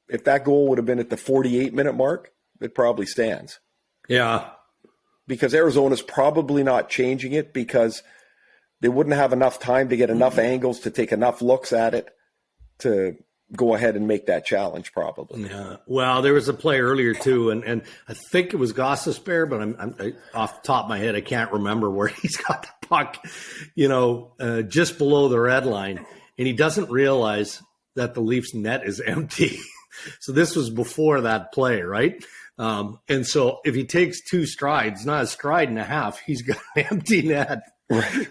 if that goal would have been at the 48-minute mark, it probably stands. Yeah. Because Arizona's probably not changing it because they wouldn't have enough time to get enough angles to take enough looks at it to go ahead and make that challenge probably. Yeah. Well, there was a play earlier too, and I think it was Gostisbehere, but I'm off the top of my head, I can't remember where he's got the puck, just below the red line, and he doesn't realize that the Leafs net is empty. So this was before that play, right? And so if he takes 2 strides, not a stride and a half, he's got an empty net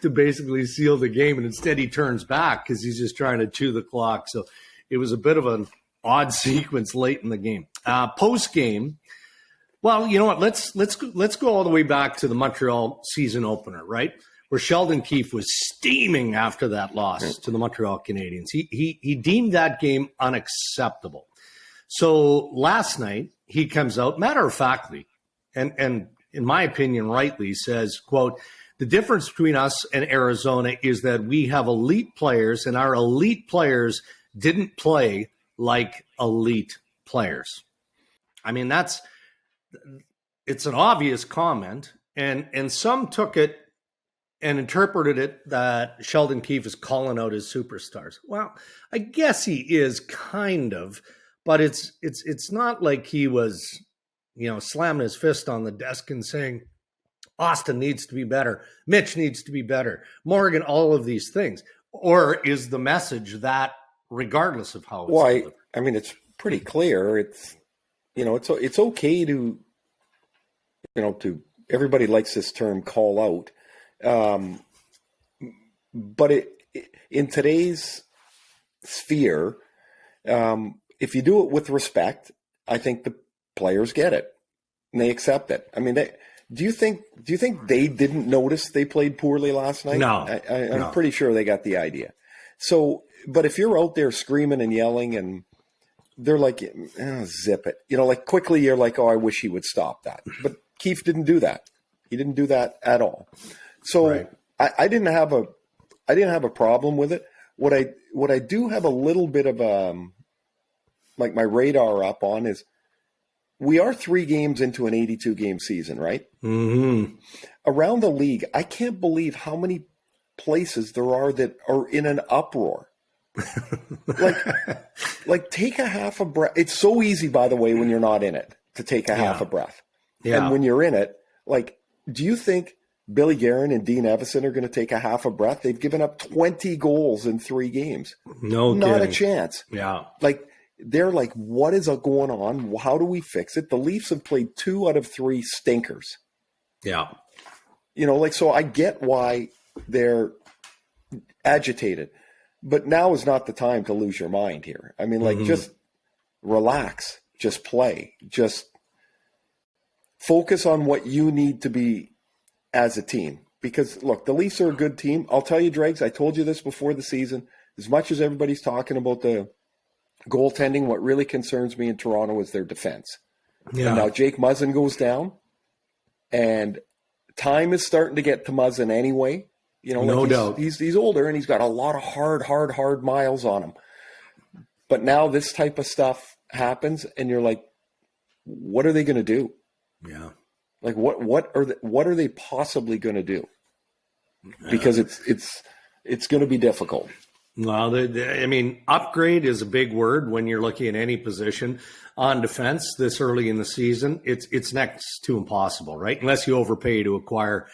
to basically seal the game, and instead he turns back because he's just trying to chew the clock. So it was a bit of an odd sequence late in the game. Post game, well, you know what? Let's go all the way back to the Montreal season opener, right? Where Sheldon Keefe was steaming after that loss to the Montreal Canadiens. He deemed that game unacceptable. So last night he comes out, matter of factly, and in my opinion, rightly says, quote, "The difference between us and Arizona is that we have elite players, and our elite players didn't play like elite players." I mean, it's an obvious comment, and some took it and interpreted it that Sheldon Keefe is calling out his superstars. Well, I guess he is kind of, but it's not like he was, slamming his fist on the desk and saying, Austin needs to be better, Mitch needs to be better, Morgan, all of these things. Or is the message that regardless of how it's delivered? I mean, it's pretty clear. It's okay to, everybody likes this term call out. But in today's sphere, if you do it with respect, I think the players get it and they accept it. I mean, do you think they didn't notice they played poorly last night? No, I'm pretty sure they got the idea. So, but if you're out there screaming and yelling and they're like, zip it, quickly you're like, oh, I wish he would stop that. But Keefe didn't do that. He didn't do that at all. So right. I didn't have a problem with it. What I do have a little bit of my radar up on is we are 3 games into an 82 game season, right? Mm-hmm. Around the league, I can't believe how many places there are that are in an uproar. like take a half a breath. It's so easy, by the way, when you're not in it to take a half a breath. Yeah. And when you're in it, do you think Billy Guerin and Dean Evison are going to take a half a breath? They've given up 20 goals in 3 games. Not a chance. Yeah. They're like, what is going on? How do we fix it? The Leafs have played 2 out of 3 stinkers. Yeah. So I get why they're agitated, but now is not the time to lose your mind here. I mean, just relax, just play, just focus on what you need to be as a team. Because, look, the Leafs are a good team. I'll tell you, Dregs, I told you this before the season. As much as everybody's talking about the goaltending, what really concerns me in Toronto is their defense. Yeah. And now Jake Muzzin goes down, and time is starting to get to Muzzin anyway. No doubt. He's older, and he's got a lot of hard miles on him. But now this type of stuff happens, and you're like, what are they going to do? Yeah. What are they possibly going to do? Because it's going to be difficult. Well, upgrade is a big word when you're looking at any position on defense this early in the season. It's next to impossible, right? Unless you overpay to acquire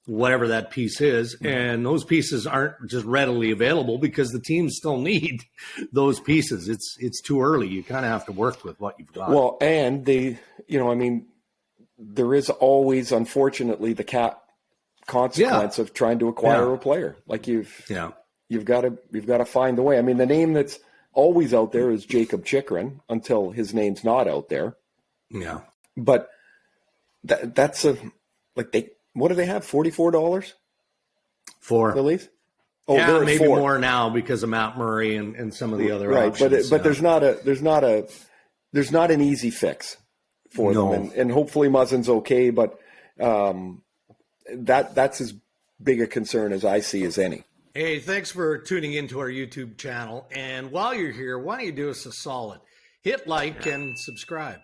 whatever that piece is, and those pieces aren't just readily available because the teams still need those pieces. It's too early. You kind of have to work with what you've got. Well, and there is always, unfortunately, the consequence of trying to acquire a player. You've got to find a way. I mean, the name that's always out there is Jacob Chychrun until his name's not out there. Yeah. But that's what do they have? $44 for the Leafs? Oh, yeah, maybe more now because of Matt Murray and some of the other options. But there's not an easy fix for them, and hopefully Muzzin's okay. But that's as big a concern as I see as any. Hey, thanks for tuning into our YouTube channel. And while you're here, why don't you do us a solid? hit like and subscribe.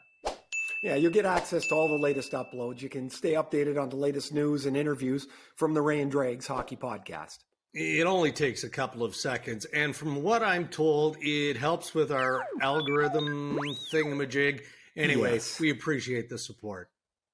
Yeah, you'll get access to all the latest uploads. You can stay updated on the latest news and interviews from the Ray and Dregs Hockey Podcast. It only takes a couple of seconds. And from what I'm told, it helps with our algorithm thingamajig. Anyway, Yes. we appreciate the support.